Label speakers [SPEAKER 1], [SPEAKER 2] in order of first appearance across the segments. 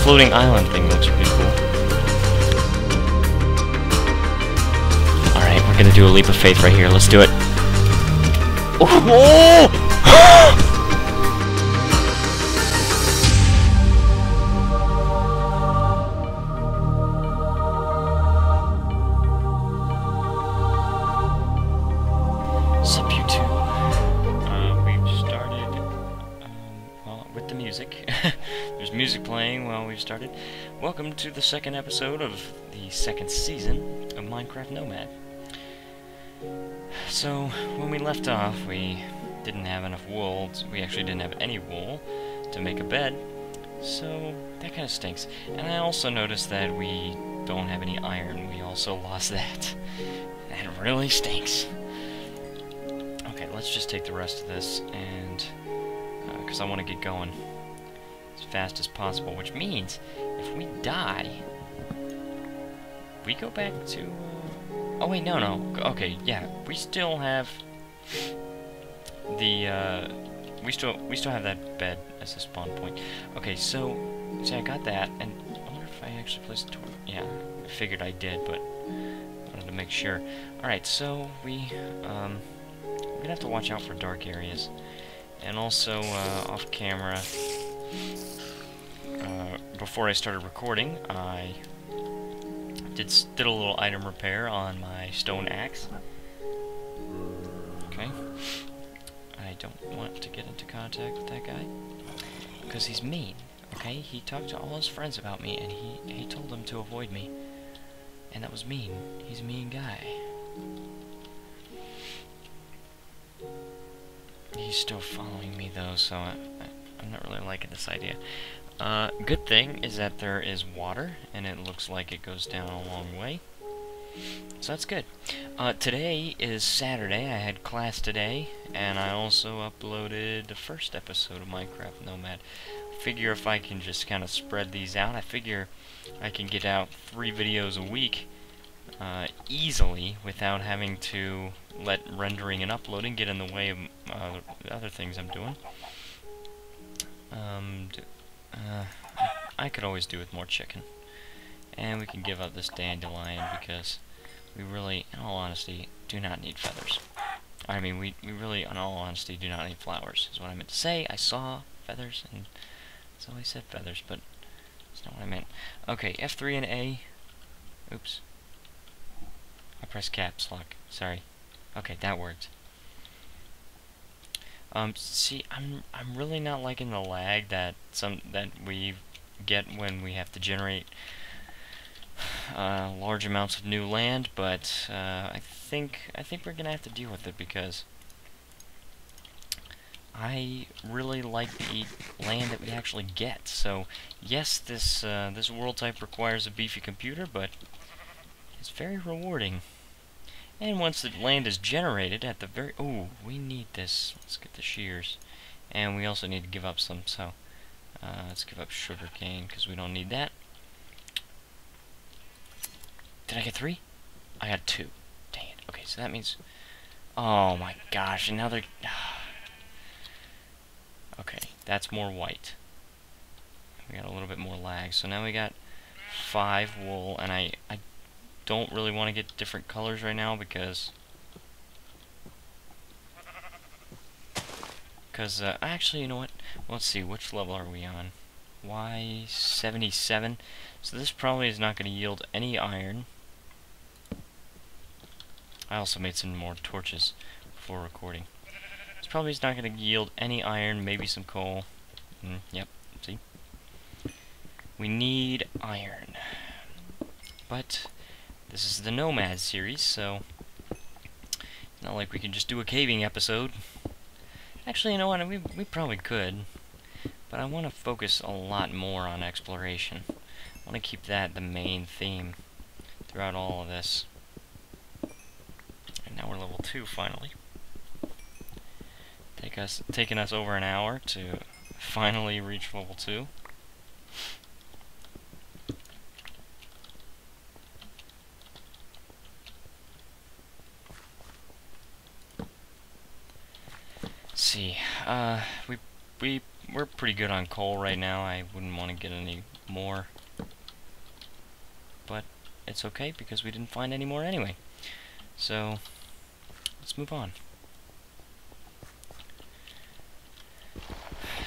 [SPEAKER 1] floating island thing looks pretty cool. Alright, we're gonna do a leap of faith right here. Let's do it. Oh! Sup, YouTube? We've started, well, with the music. There's music playing while we've started. Welcome to the second episode of the second season of Minecraft Nomad. So, when we left off, we didn't have enough wool. We actually didn't have any wool to make a bed. So, that kind of stinks. And I also noticed that we don't have any iron. We also lost that. That really stinks. Okay, let's just take the rest of this, and because I want to get going as fast as possible, which means if we die, we go back to... oh wait, no. Okay, yeah, we still have the we still have that bed as a spawn point. Okay, so see, I got that, and I wonder if I actually placed the torch. Yeah, I figured I did, but I wanted to make sure. All right, so we're gonna have to watch out for dark areas, and also off camera. Before I started recording, I did a little item repair on my stone axe. Okay, I don't want to get into contact with that guy because he's mean. Okay, he talked to all his friends about me, and he told them to avoid me, and that was mean. He's a mean guy. He's still following me though, so I'm not really liking this idea. Good thing is that there is water, and it looks like it goes down a long way. So that's good. Today is Saturday. I had class today, and I also uploaded the first episode of Minecraft Nomad. Figure if I can just kind of spread these out, I figure I can get out 3 videos a week easily without having to let rendering and uploading get in the way of the other things I'm doing. I could always do with more chicken. And we can give up this dandelion because we really, in all honesty, do not need feathers. I mean, we really, in all honesty, do not need flowers, is what I meant to say. I saw feathers, and so I said feathers, but that's not what I meant. Okay, F3 and A. Oops. I pressed caps lock. Sorry. Okay, that worked. See, I'm really not liking the lag that we get when we have to generate large amounts of new land, but I think we're gonna have to deal with it because I really like the land that we actually get. So yes, this world type requires a beefy computer, but it's very rewarding. And once the land is generated at the very... oh, we need this. Let's get the shears. And we also need to give up some, so... let's give up sugar cane, because we don't need that. Did I get 3? I got 2. Dang it. Okay, so that means... oh my gosh, and now they're... okay, that's more white. We got a little bit more lag, so now we got 5 wool, and I don't really want to get different colors right now because actually, you know what? Let's see, which level are we on? Y77. So this probably is not going to yield any iron. I also made some more torches before recording. This probably is not going to yield any iron, maybe some coal. Yep, see? We need iron. But this is the Nomad series, so it's not like we can just do a caving episode. Actually, you know what? We probably could, but I want to focus a lot more on exploration. I want to keep that the main theme throughout all of this. And now we're level 2 finally. Taking us over an hour to finally reach level 2. See, we're pretty good on coal right now. I wouldn't want to get any more. But it's okay because we didn't find any more anyway. So let's move on.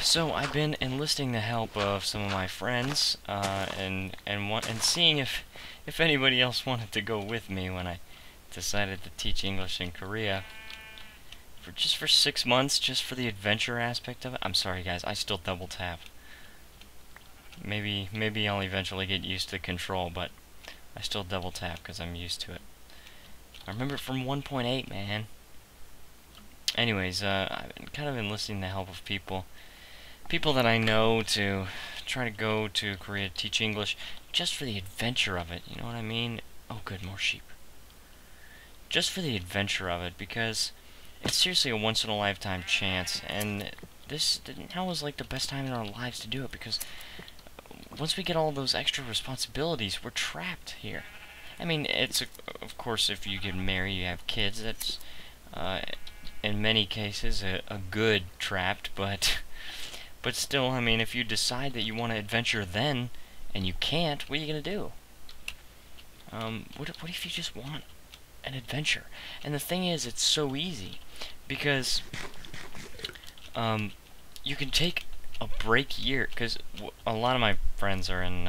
[SPEAKER 1] So I've been enlisting the help of some of my friends, and seeing if anybody else wanted to go with me when I decided to teach English in Korea for 6 months, just for the adventure aspect of it. I'm sorry, guys, I still double tap. Maybe I'll eventually get used to the control, but I still double tap because I'm used to it. I remember it from 1.8, man. Anyways, I've been kind of enlisting the help of people that I know to try to go to Korea to teach English, just for the adventure of it, you know what I mean? Oh good, more sheep. Just for the adventure of it, because it's seriously a once-in-a-lifetime chance, and now is like the best time in our lives to do it, because once we get all those extra responsibilities, we're trapped here. I mean, of course, if you get married, you have kids, that's, in many cases, a good trapped, but still, I mean, if you decide that you want to adventure then, and you can't, what are you going to do? What if you just want an adventure? And the thing is, it's so easy, because you can take a break year, because a lot of my friends are in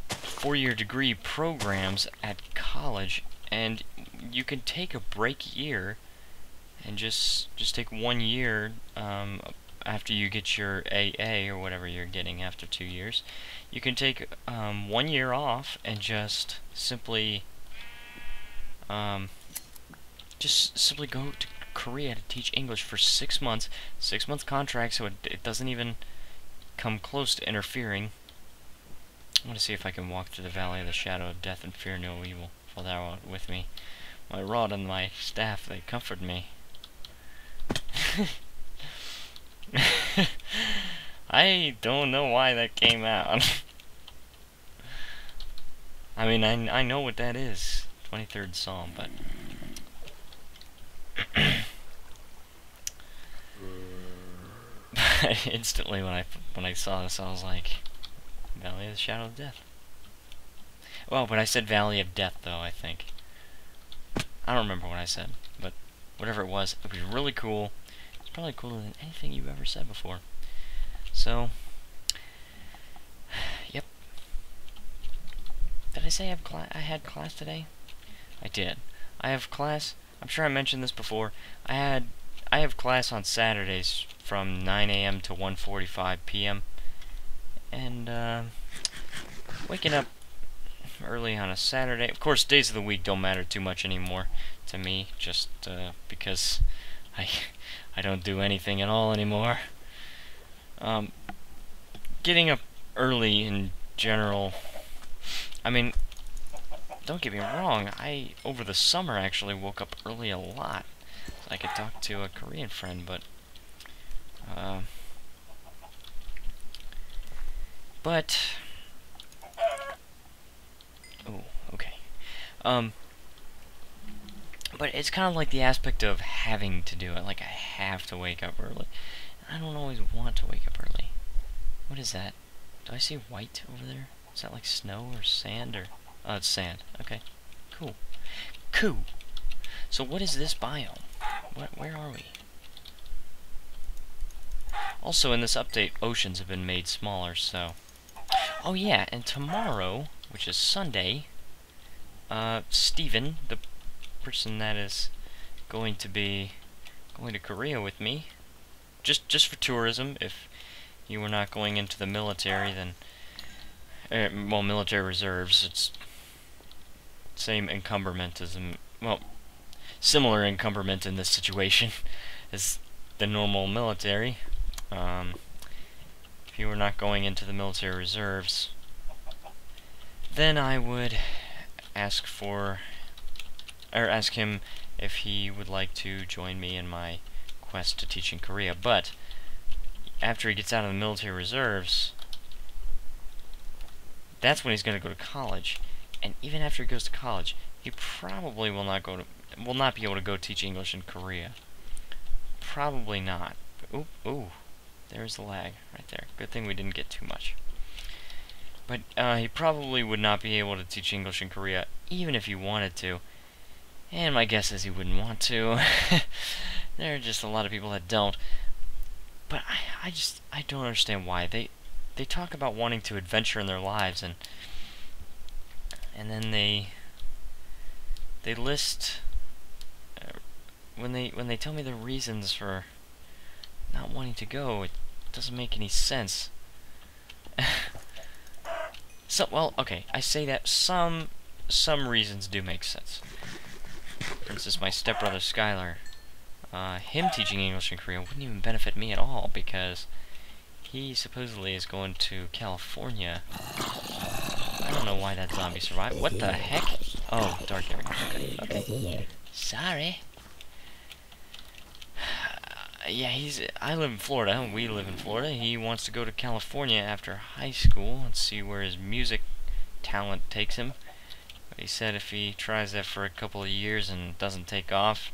[SPEAKER 1] 4-year degree programs at college, and you can take a break year and just take 1 year after you get your AA or whatever you're getting after 2 years. You can take 1 year off and just simply go to Korea to teach English for 6 months. 6-month contract, so it doesn't even come close to interfering. I want to see if I can walk through the valley of the shadow of death and fear no evil, for thou art with me. My rod and my staff, they comfort me. I don't know why that came out. I mean, I know what that is. 23rd Psalm, but instantly when I saw this, I was like, Valley of the Shadow of Death. Well, but I said Valley of Death, though, I think. I don't remember what I said, but whatever it was really cool. It's probably cooler than anything you've ever said before. So, yep. Did I say I had class today? I did. I have class. I'm sure I mentioned this before. I have class on Saturdays from 9 a.m. to 1:45 p.m. And waking up early on a Saturday. Of course, days of the week don't matter too much anymore to me, just because I don't do anything at all anymore. Getting up early in general, I mean, don't get me wrong, over the summer actually woke up early a lot, so I could talk to a Korean friend, but oh, okay. But it's kind of like the aspect of having to do it, like I have to wake up early. I don't always want to wake up early. What is that? Do I see white over there? Is that like snow or sand or... Oh, it's sand. Okay. Cool. Cool. So what is this biome? Where are we? Also, in this update, oceans have been made smaller, so... Oh yeah, and tomorrow, which is Sunday, Steven, the person that is going to be going to Korea with me, just for tourism, if you were not going into the military, then... well, military reserves, it's same encumberment as... well, similar encumberment in this situation as the normal military. If you were not going into the military reserves, then I would ask him if he would like to join me in my quest to teach in Korea. But after he gets out of the military reserves, that's when he's going to go to college. And even after he goes to college, he probably will not be able to go teach English in Korea. Probably not. Ooh. There's the lag right there. Good thing we didn't get too much. But he probably would not be able to teach English in Korea, even if he wanted to. And my guess is he wouldn't want to. There are just a lot of people that don't. But I don't understand why. They talk about wanting to adventure in their lives, and then they list when they tell me the reasons for not wanting to go, it doesn't make any sense. So, well, okay, I say that some reasons do make sense. For instance, my stepbrother Skylar, him teaching English in Korea wouldn't even benefit me at all, because he supposedly is going to California. I don't know why that zombie survived. What the heck? Oh, dark area. Okay. Sorry. Yeah, I live in Florida. We live in Florida. He wants to go to California after high school and see where his music talent takes him. But he said if he tries that for a couple of years and doesn't take off,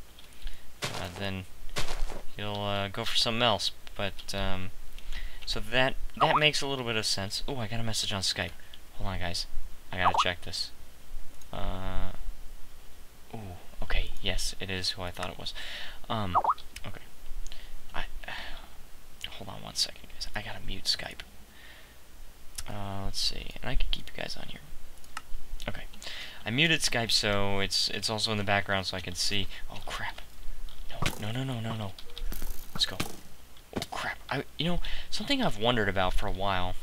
[SPEAKER 1] then he'll go for something else. But so that makes a little bit of sense. Oh, I got a message on Skype. Hold on, guys. I gotta check this. Ooh, okay. Yes, it is who I thought it was. Okay. Hold on one second, guys. I gotta mute Skype. Let's see, and I can keep you guys on here. Okay, I muted Skype, so it's also in the background, so I can see. Oh crap! No! Let's go. Oh crap! You know, something I've wondered about for a while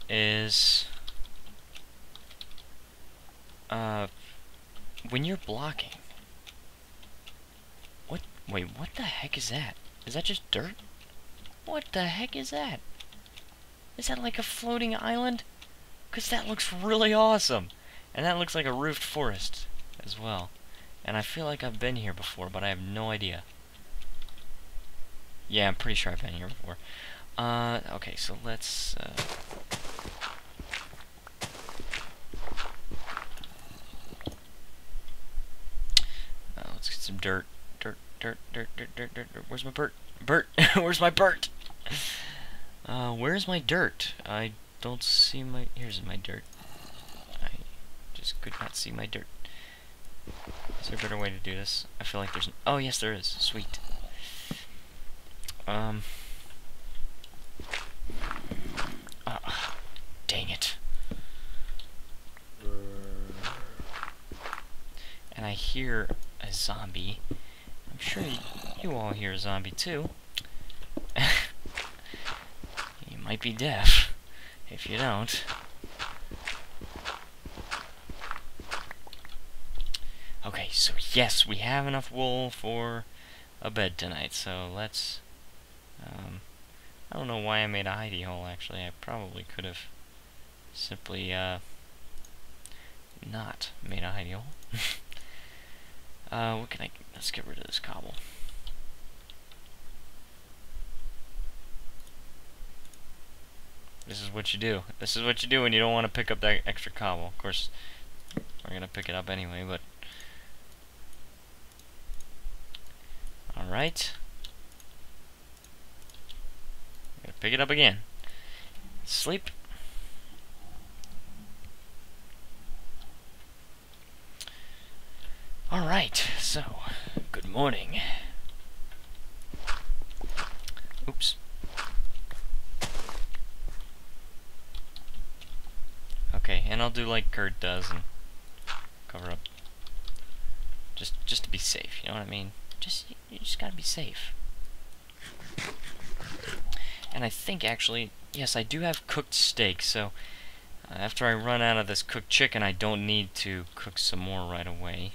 [SPEAKER 1] is when you're blocking. Wait, what the heck is that? Is that just dirt? What the heck is that? Is that like a floating island? Because that looks really awesome. And that looks like a roofed forest as well. And I feel like I've been here before, but I have no idea. Yeah, I'm pretty sure I've been here before. Okay, so let's get some dirt. Dirt. Where's my Bert? Bert! Where's my Bert? Where's my dirt? I don't see my... Here's my dirt. I just could not see my dirt. Is there a better way to do this? I feel like there's... Oh, yes, there is. Sweet. Dang it. And I hear a zombie. I'm sure you all hear a zombie too. You might be deaf if you don't. Okay, so yes, we have enough wool for a bed tonight, so let's... I don't know why I made a hidey hole, actually. I probably could have simply not made a hidey hole. What can let's get rid of this cobble. This is what you do. This is what you do when you don't want to pick up that extra cobble. Of course, we're gonna pick it up anyway, but... Alright. Gonna pick it up again. Sleep. Alright, so, good morning. Oops. Okay, and I'll do like Kurt does and cover up. Just to be safe, you know what I mean? You just gotta be safe. And I think actually, yes, I do have cooked steak, so after I run out of this cooked chicken, I don't need to cook some more right away.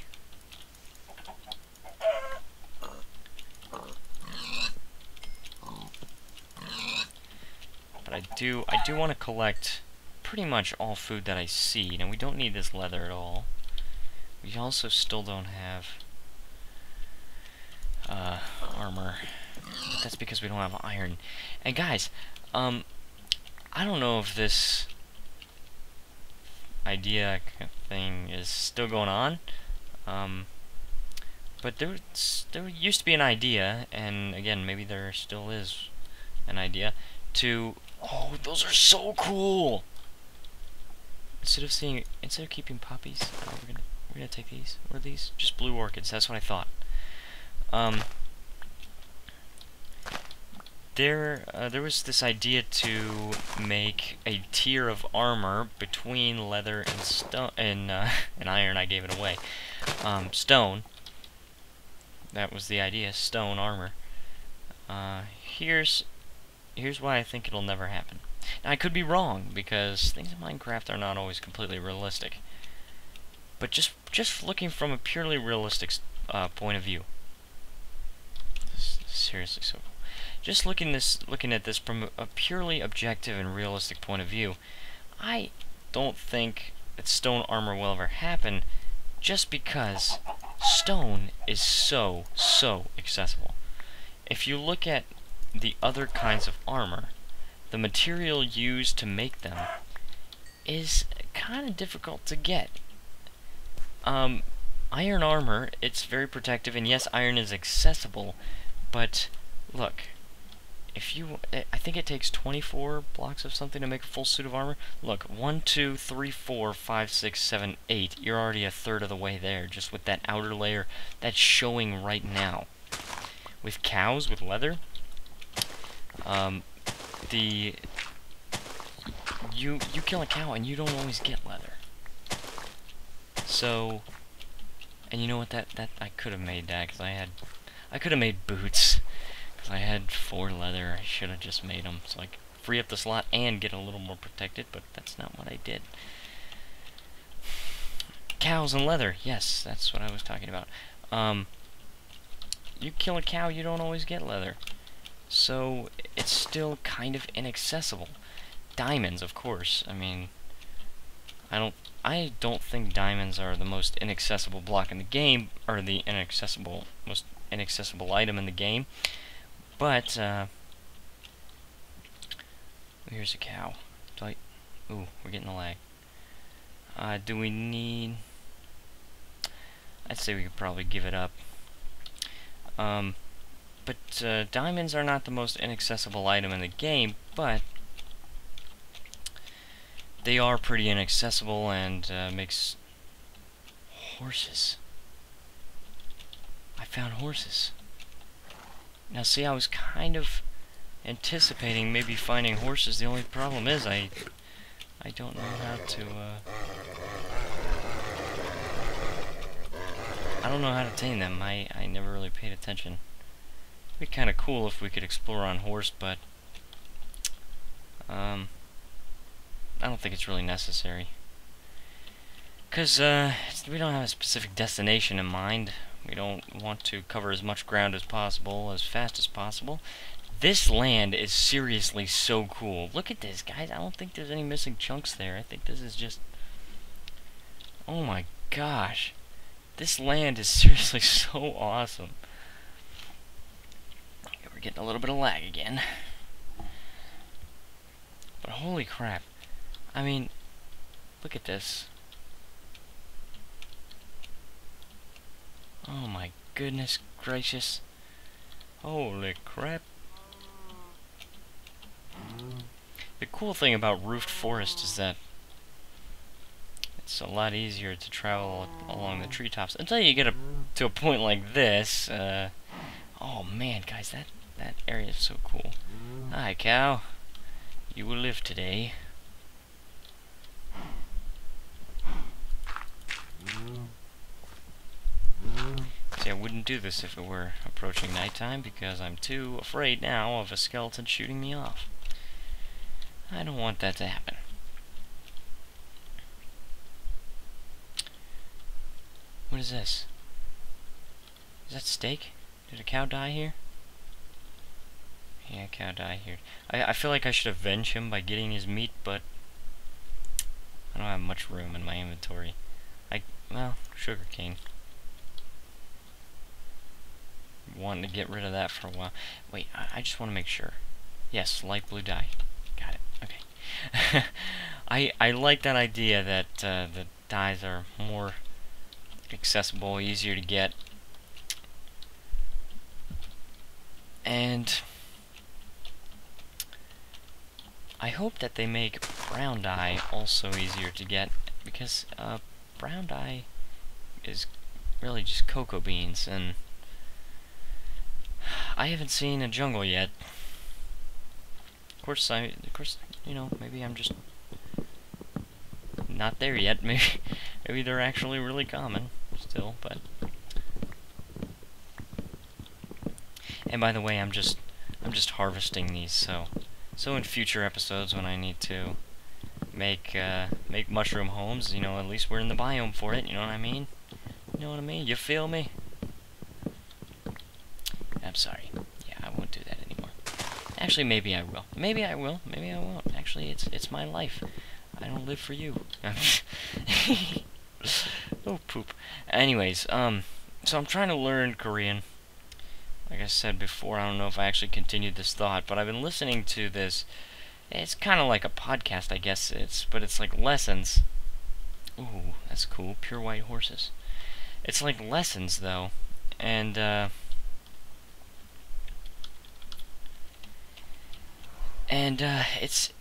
[SPEAKER 1] But I do want to collect pretty much all food that I see. Now we don't need this leather at all. We also still don't have armor. But that's because we don't have iron. And guys, I don't know if this idea thing is still going on, But there used to be an idea, and again, maybe there still is an idea, to... Oh, those are so cool! Instead of keeping poppies, we're gonna take these. What are these? Just blue orchids, that's what I thought. There was this idea to make a tier of armor between leather and stone and iron. I gave it away. Stone. That was the idea. Stone armor. Here's why I think it'll never happen. Now I could be wrong because things in Minecraft are not always completely realistic. But just looking from a purely realistic point of view. This is seriously so cool. Just looking at this from a purely objective and realistic point of view, I don't think that stone armor will ever happen, just because stone is so accessible. If you look at the other kinds of armor, the material used to make them is kind of difficult to get. Iron armor, it's very protective, and yes, iron is accessible, but look. I think it takes 24 blocks of something to make a full suit of armor. Look, 1, 2, 3, 4, 5, 6, 7, 8. You're already a third of the way there, just with that outer layer that's showing right now. With cows, with leather, you kill a cow and you don't always get leather. So, and you know what? That I could have made that because I could have made boots. I had 4 leather. I should have just made them so I could free up the slot and get a little more protected, but that's not what I did. Cows and leather. Yes, that's what I was talking about. You kill a cow, you don't always get leather. So it's still kind of inaccessible. Diamonds, of course. I mean, I don't think diamonds are the most inaccessible block in the game, or the most inaccessible item in the game. But, here's a cow. Ooh, we're getting a lag. Do we need... I'd say we could probably give it up. But diamonds are not the most inaccessible item in the game, but they are pretty inaccessible and makes... Horses. I found horses. Now see, I was kind of anticipating maybe finding horses. The only problem is I don't know how to I don't know how to tame them. I never really paid attention. It'd be kind of cool if we could explore on horse, but I don't think it's really necessary. Because we don't have a specific destination in mind. We don't want to cover as much ground as possible, as fast as possible. This land is seriously so cool. Look at this, guys. I don't think there's any missing chunks there. I think this is just... Oh my gosh. This land is seriously so awesome. Okay, we're getting a little bit of lag again. But holy crap. I mean, look at this. Oh my goodness gracious. Holy crap. The cool thing about roofed forest is that it's a lot easier to travel along the treetops until you get to a point like this. Oh man, guys, that area is so cool. Hi, cow. You will live today. See, I wouldn't do this if it were approaching nighttime because I'm too afraid now of a skeleton shooting me off. I don't want that to happen. What is this? Is that steak? Did a cow die here? Yeah, a cow died here. I feel like I should avenge him by getting his meat, but I don't have much room in my inventory. Well, sugarcane. Wanting to get rid of that for a while. Wait, I just want to make sure. Yes, light blue dye. Got it. Okay. I like that idea that the dyes are more accessible, easier to get. And I hope that they make brown dye also easier to get, because brown dye is really just cocoa beans, and I haven't seen a jungle yet. Of course, you know, maybe I'm just not there yet. Maybe they're actually really common still, but. And by the way, I'm just harvesting these, so in future episodes when I need to make mushroom homes, you know, at least we're in the biome for it. You know what I mean? You know what I mean? You feel me? I'm sorry. Yeah, I won't do that anymore. Actually, maybe I will. Maybe I will. Maybe I won't. Actually, it's my life. I don't live for you. Oh, poop. Anyways, so I'm trying to learn Korean. Like I said before, I don't know if I actually continued this thought, but I've been listening to this. It's kind of like a podcast, I guess. But it's like lessons. Ooh, that's cool. Pure white horses. It's like lessons, though, and it's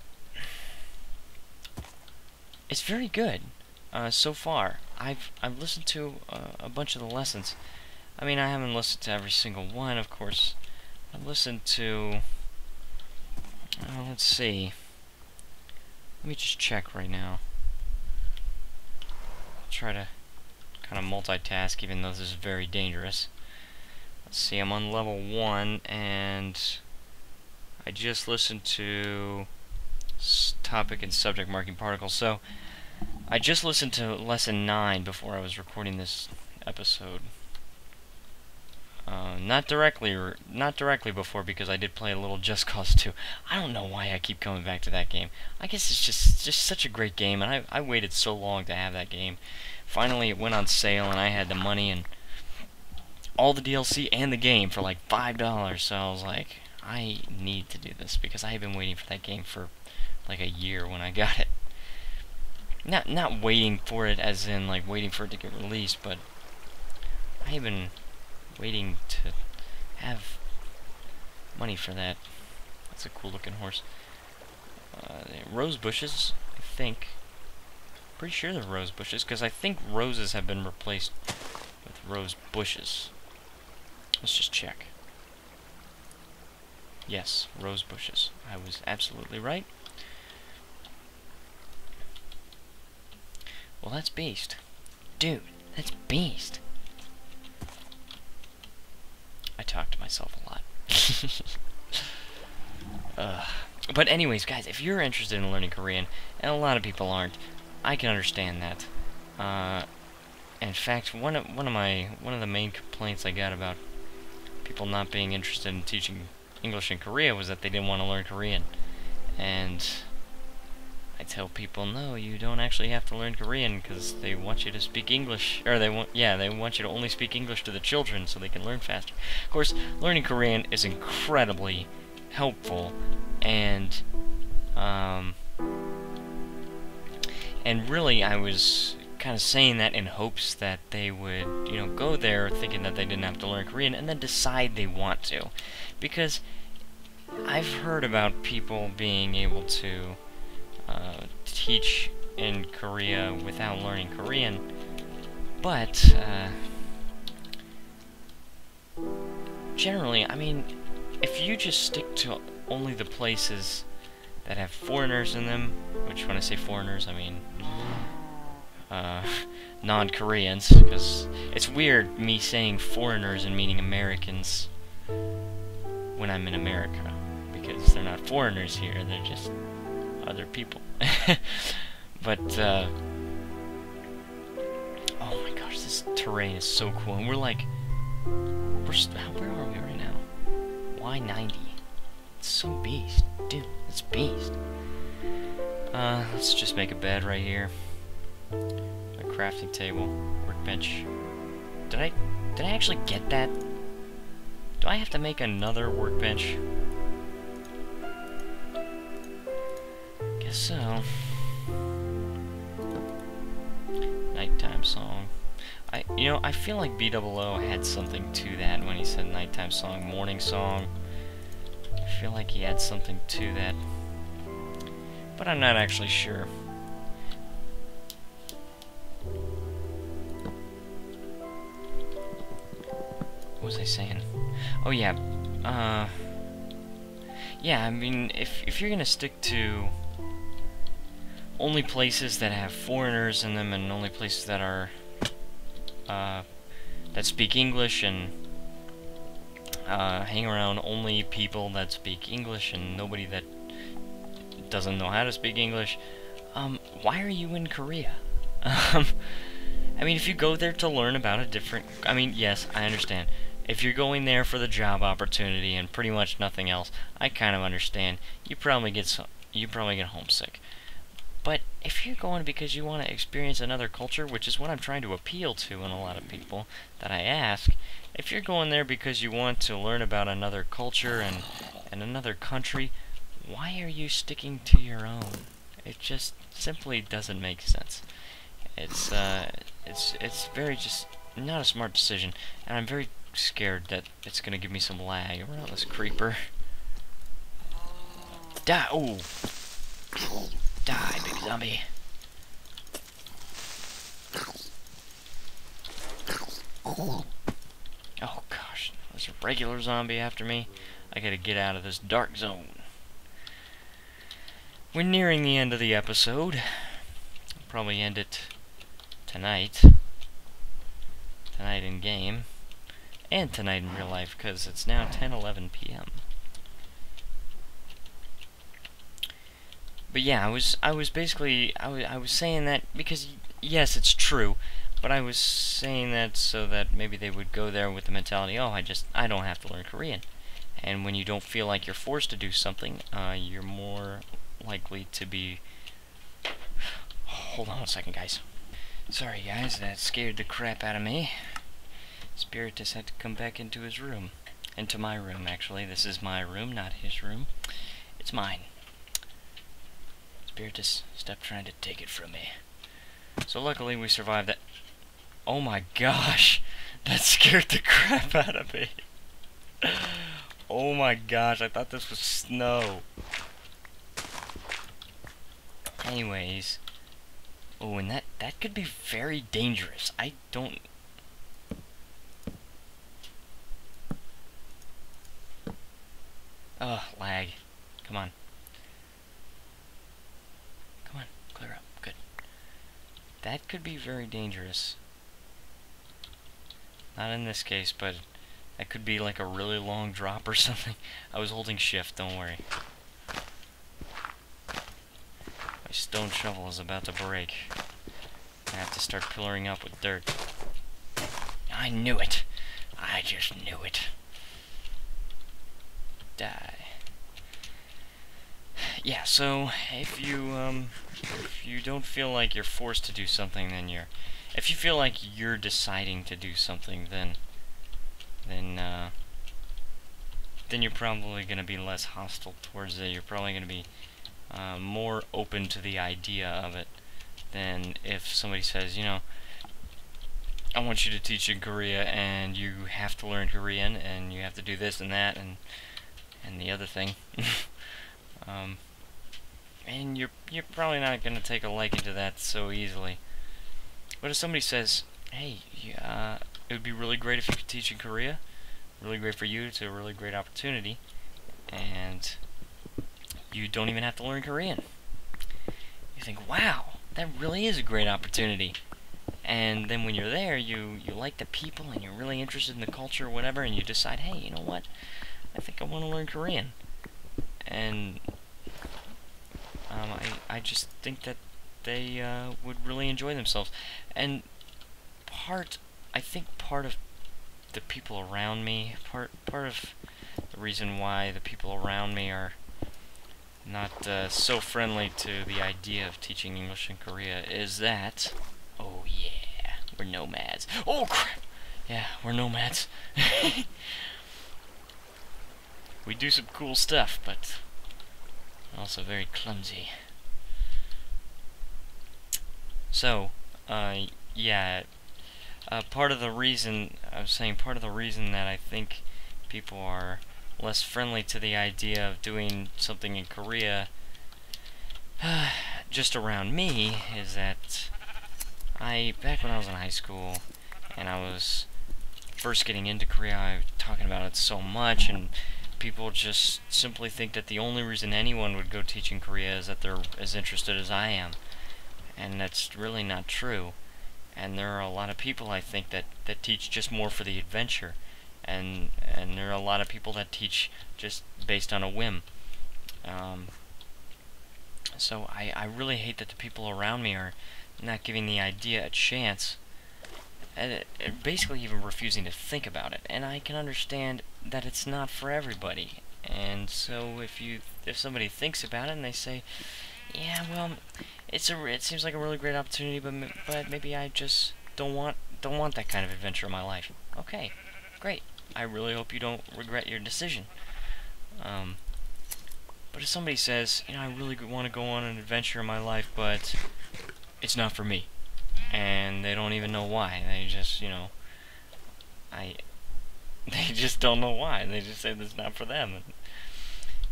[SPEAKER 1] very good so far. I've listened to a bunch of the lessons. I mean, I haven't listened to every single one, of course. I've listened to, let's see. Let me just check right now. I'll try to kind of multitask, even though this is very dangerous. Let's see, I'm on level 1, and I just listened to topic and subject marking particles. So, I just listened to lesson 9 before I was recording this episode. Not directly before, because I did play a little Just Cause 2. I don't know why I keep coming back to that game. I guess it's just such a great game, and I waited so long to have that game. Finally, it went on sale, and I had the money and all the DLC and the game for like $5. So I was like, I need to do this, because I have been waiting for that game for like a year when I got it. Not waiting for it as in like waiting for it to get released, but I've been waiting to have money for that. That's a cool looking horse. Rose bushes, I think. Pretty sure they're rose bushes, because I think roses have been replaced with rose bushes. Let's just check. Yes, rose bushes. I was absolutely right. Well, that's beast. Dude, that's beast. I talk to myself a lot. But anyways, guys, if you're interested in learning Korean, and a lot of people aren't, I can understand that. In fact, one of the main complaints I got about people not being interested in teaching English in Korea was that they didn't want to learn Korean. And I tell people, no, you don't actually have to learn Korean, because they want you to speak English, or they want you to only speak English to the children so they can learn faster. Of course, learning Korean is incredibly helpful, and really I was kind of saying that in hopes that they would, you know, go there thinking that they didn't have to learn Korean and then decide they want to. Because I've heard about people being able to teach in Korea without learning Korean, but generally, I mean, if you just stick to only the places that have foreigners in them, which when I say foreigners, I mean non-Koreans, because it's weird me saying foreigners and meaning Americans when I'm in America, because they're not foreigners here, they're just other people. But oh my gosh, this terrain is so cool, and we're like, where are we right now? Y90. It's so beast, dude. It's beast. Let's just make a bed right here. A crafting table, workbench. Did I actually get that? Do I have to make another workbench? Guess so. Nighttime song. I feel like BOO had something to that when he said nighttime song, morning song. I feel like he had something to that, but I'm not actually sure. What was I saying? Oh yeah, yeah, I mean, if you're gonna stick to only places that have foreigners in them and only places that are, that speak English and, hang around only people that speak English and nobody that doesn't know how to speak English, why are you in Korea? I mean, if you go there to learn about a different, I mean, yes, I understand. If you're going there for the job opportunity and pretty much nothing else, I kind of understand. You probably get homesick. But if you're going because you want to experience another culture, which is what I'm trying to appeal to in a lot of people that I ask, if you're going there because you want to learn about another culture and another country, why are you sticking to your own? It just simply doesn't make sense. It's very just not a smart decision, and I'm very scared that it's gonna give me some lag around this creeper. Die! Oh! Die, big zombie! Oh gosh, there's a regular zombie after me. I gotta get out of this dark zone. We're nearing the end of the episode. I'll probably end it tonight. Tonight in game. And tonight in real life, because it's now 10:11 p.m. But yeah, I was basically I was saying that because yes, it's true, but I was saying that so that maybe they would go there with the mentality, oh, I don't have to learn Korean. And when you don't feel like you're forced to do something, you're more likely to be. Hold on a second, guys. Sorry, guys, that scared the crap out of me. Spiritus had to come back into his room. Into my room, actually. This is my room, not his room. It's mine. Spiritus, stop trying to take it from me. So luckily we survived that. Oh my gosh! That scared the crap out of me. Oh my gosh, I thought this was snow. Anyways. Oh, and that could be very dangerous. I don't... Ugh, lag. Come on. Come on, clear up. Good. That could be very dangerous. Not in this case, but that could be like a really long drop or something. I was holding shift, don't worry. My stone shovel is about to break. I have to start pillaring up with dirt. I knew it. I just knew it. Die. Yeah, so if you don't feel like you're forced to do something, then if you feel like you're deciding to do something, then you're probably going to be less hostile towards it. You're probably going to be more open to the idea of it than if somebody says, you know, I want you to teach in Korea and you have to learn Korean and you have to do this and that and the other thing. And you're probably not going to take a liking to that so easily. But if somebody says, hey, it would be really great if you could teach in Korea, really great for you, it's a really great opportunity, and you don't even have to learn Korean. You think, wow, that really is a great opportunity. And then when you're there, you like the people and you're really interested in the culture or whatever, and you decide, hey, you know what, I think I want to learn Korean. And I just think that they would really enjoy themselves. And I think part of the people around me, part of the reason why the people around me are not so friendly to the idea of teaching English in Korea is that, oh yeah, we're nomads. Oh crap! Yeah, we're nomads. We do some cool stuff, but also very clumsy. So, yeah, part of the reason, I was saying, part of the reason that I think people are less friendly to the idea of doing something in Korea just around me is that back when I was in high school and I was first getting into Korea, I was talking about it so much, and people just simply think that the only reason anyone would go teach in Korea is that they're as interested as I am, and that's really not true. And there are a lot of people, I think, that teach just more for the adventure, and there are a lot of people that teach just based on a whim. So I really hate that the people around me are not giving the idea a chance, and basically even refusing to think about it. And I can understand that it's not for everybody. And so if somebody thinks about it and they say, yeah, well, it seems like a really great opportunity, but maybe I just don't want that kind of adventure in my life. Okay, great. I really hope you don't regret your decision. But if somebody says, I really want to go on an adventure in my life, but it's not for me, and they don't even know why, they just, they just don't know why, they just say it's not for them.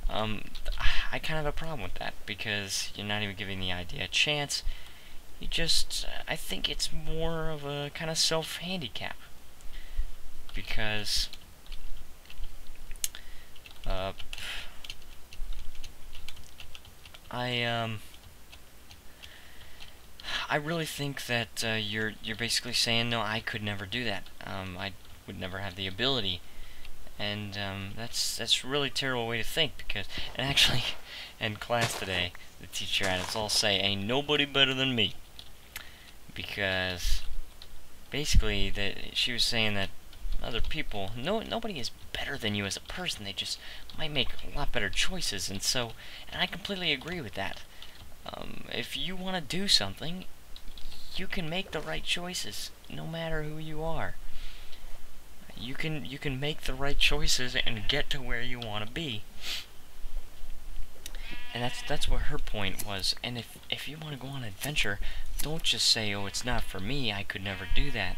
[SPEAKER 1] I kind of have a problem with that, because you're not even giving the idea a chance. You just, I think it's more of a kind of self-handicap, because, I really think that you're basically saying, no, I could never do that. I would never have the ability, and that's a really terrible way to think. Because, and actually, in class today, the teacher had us all say, "Ain't nobody better than me," because basically she was saying that other people, nobody is better than you as a person. They just might make a lot better choices, and I completely agree with that. If you want to do something, you can make the right choices, no matter who you are. You can make the right choices and get to where you want to be. And that's what her point was. And if you want to go on an adventure, don't just say, "Oh, it's not for me, I could never do that,"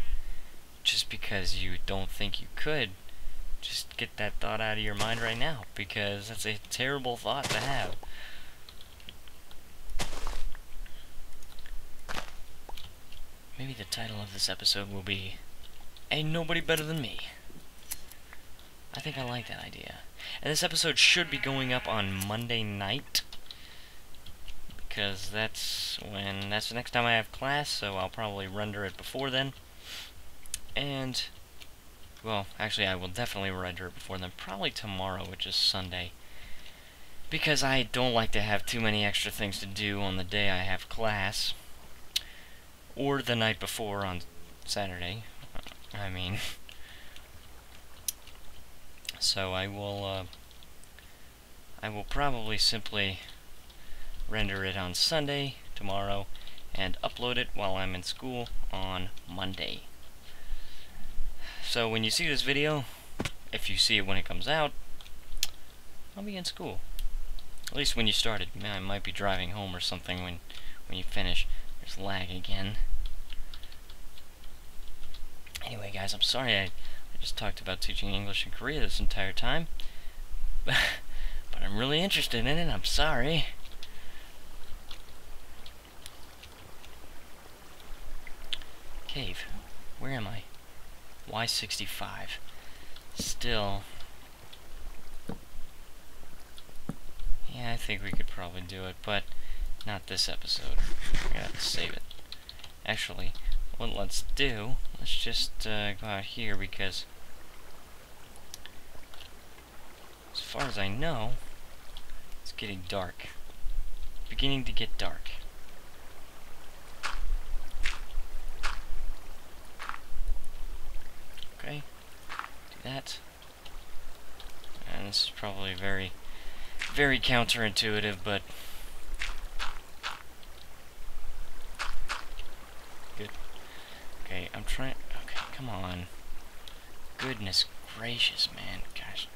[SPEAKER 1] just because you don't think you could. Just get that thought out of your mind right now, because that's a terrible thought to have. Maybe the title of this episode will be, "Ain't Nobody Better Than Me." I think I like that idea. And this episode should be going up on Monday night, because that's the next time I have class, so I'll probably render it before then. And, well, actually I will definitely render it before then, probably tomorrow, which is Sunday, because I don't like to have too many extra things to do on the day I have class, or the night before on Saturday. So I will probably simply render it on Sunday, tomorrow, and upload it while I'm in school on Monday. So when you see this video, if you see it when it comes out, I'll be in school. At least when you started. I might be driving home or something when you finish. There's lag again. Anyway, guys, I'm sorry I just talked about teaching English in Korea this entire time. But I'm really interested in it, I'm sorry. Cave. Where am I? Y65. Still. Yeah, I think we could probably do it, but not this episode. I gotta save it. Actually, what let's just go out here, because as far as I know, it's getting dark. Beginning to get dark. Okay, do that. And this is probably very, very counterintuitive, but good. Okay, I'm trying. Okay, come on. Goodness gracious, man. Gosh.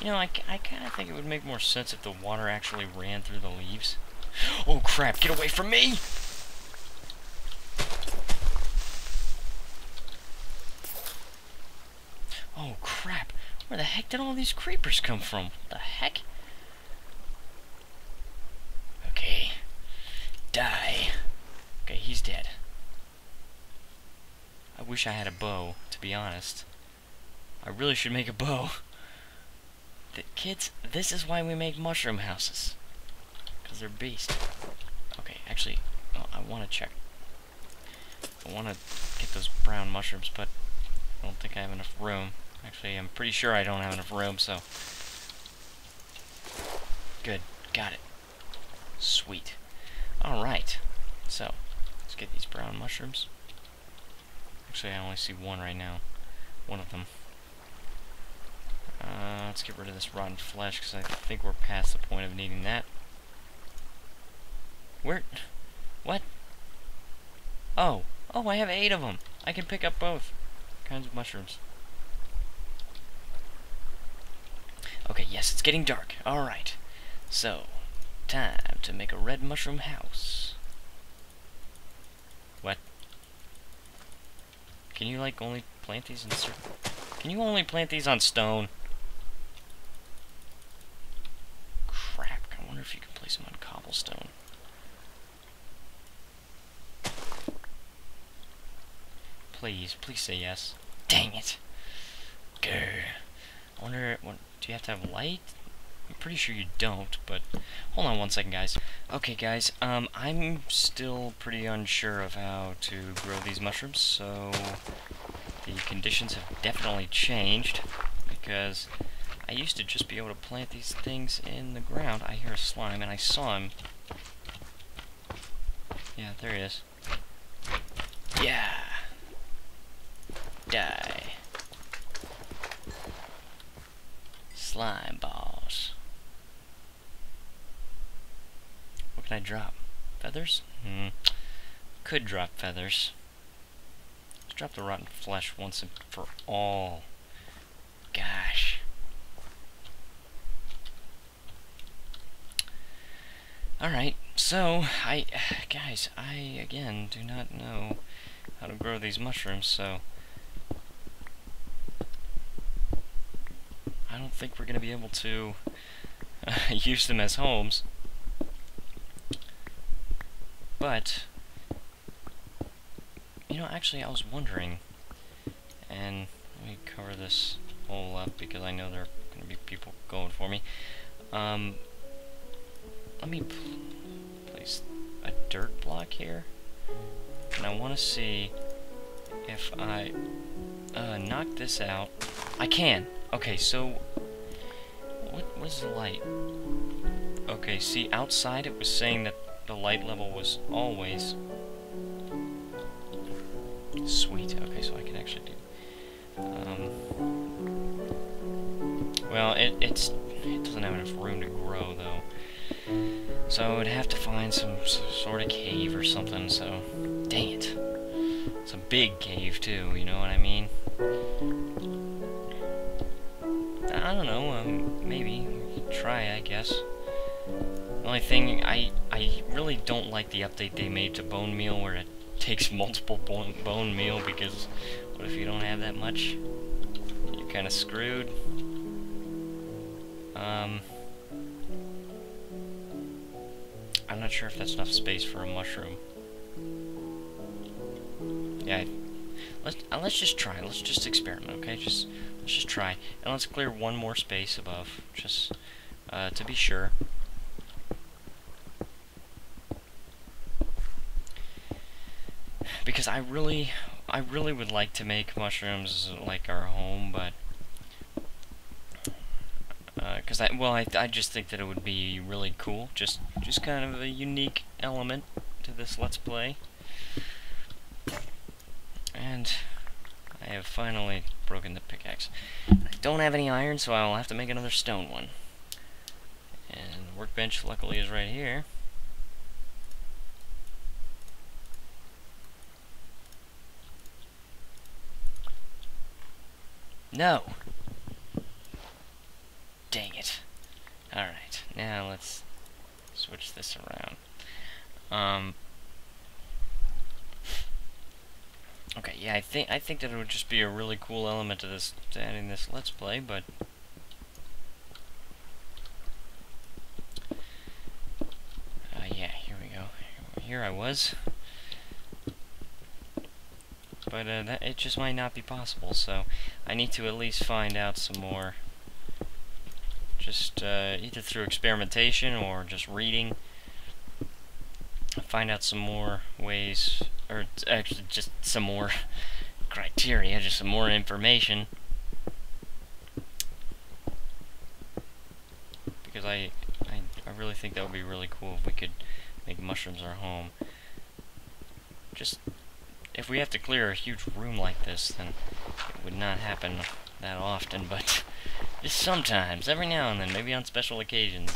[SPEAKER 1] I kind of think it would make more sense if the water actually ran through the leaves. Oh crap, get away from me! Oh crap, where the heck did all these creepers come from? What the heck? Okay. Die. Okay, he's dead. I wish I had a bow, to be honest. I really should make a bow. Kids, this is why we make mushroom houses. Because they're beast. Okay, actually, I want to check. I want to get those brown mushrooms, but I don't think I have enough room. Actually, I'm pretty sure I don't have enough room, so... Good. Got it. Sweet. Alright. So, let's get these brown mushrooms. Actually, I only see one right now. One of them. Let's get rid of this rotten flesh, because I think we're past the point of needing that. Where? What? Oh. Oh, I have 8 of them. I can pick up both kinds of mushrooms. Okay, yes, it's getting dark. Alright. So, time to make a red mushroom house. What? Can you, like, only plant these in certain... Can you only plant these on stone? Crap, I wonder if you can place them on cobblestone. Please, please say yes. Dang it. Grr. I wonder, do you have to have light? I'm pretty sure you don't, but hold on one second, guys. Okay, guys, I'm still pretty unsure of how to grow these mushrooms, so the conditions have definitely changed, because I used to just be able to plant these things in the ground. I hear a slime, and I saw him. Yeah, there he is. Yeah! Die. Slime balls. What can I drop? Feathers? Could drop feathers. Let's drop the rotten flesh once and for all. Gosh. Alright, so, guys, I, again, do not know how to grow these mushrooms, so I don't think we're going to be able to use them as homes. But, you know, actually, I was wondering, and let me cover this hole up because I know there are going to be people going for me. Let me place a dirt block here, and I want to see if I knock this out. I can! Okay, so, what was the light? Okay, see, outside it was saying that the light level was always... Sweet, okay, so I can actually do... well, it doesn't have enough room to grow, though. So I'd have to find some sort of cave or something, so... Dang it. It's a big cave, too, you know what I mean? I don't know, maybe. We could try, I guess. The only thing, I really don't like the update they made to bone meal, where it takes multiple bone meal, because what if you don't have that much? You're kind of screwed. I'm not sure if that's enough space for a mushroom. Yeah, let's just try. Let's just experiment, okay? Let's just try, and let's clear one more space above, just to be sure. Because I really would like to make mushrooms like our home, but because I just think that it would be really cool, just kind of a unique element to this Let's Play. And I have finally broken the pickaxe. I don't have any iron, so I will have to make another stone one. And the workbench, luckily, is right here. No! Dang it. Alright, now let's switch this around. Okay, yeah, I think that it would just be a really cool element to this, to adding this Let's Play, but was. But it just might not be possible, so I need to at least find out some more. Just either through experimentation or just reading. Find out some more ways, or actually just some more criteria, just some more information. Because I really think that would be really cool if we could make mushrooms our home. Just, if we have to clear a huge room like this, then it would not happen that often, but just sometimes, every now and then, maybe on special occasions.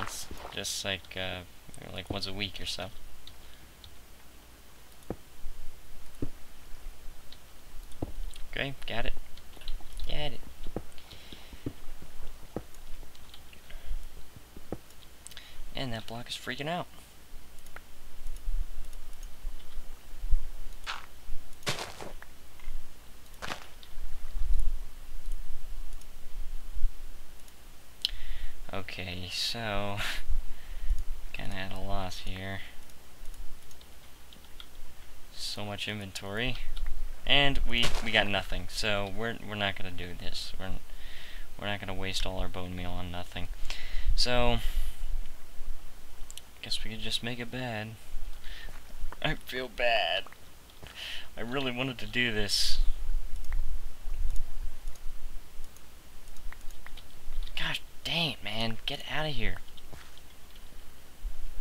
[SPEAKER 1] It's just like once a week or so. Okay, got it. Got it. And that block is freaking out. Okay, so kinda at a loss here. So much inventory, and we got nothing. So we're not gonna do this. We're not gonna waste all our bone meal on nothing. So guess we could just make it bad. I feel bad. I really wanted to do this. Gosh dang it, man. Get out of here.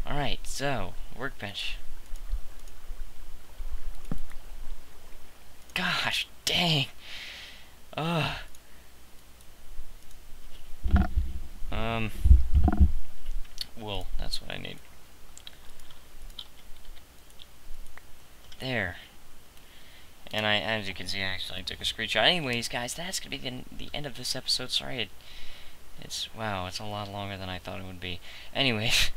[SPEAKER 1] Alright, so, workbench. Gosh dang. Ugh. Wool, that's what I need. There. And as you can see, I took a screenshot. Anyways, guys, that's gonna be the end of this episode. Sorry, wow, it's a lot longer than I thought it would be. Anyways,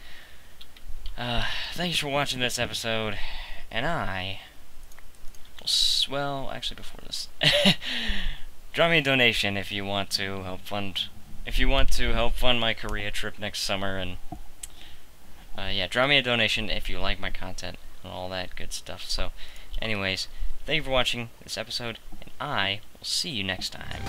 [SPEAKER 1] thanks for watching this episode, and well, actually, before this, drop me a donation if you want to help fund my Korea trip next summer, and yeah, drop me a donation if you like my content and all that good stuff. So, anyways, thank you for watching this episode, and I will see you next time.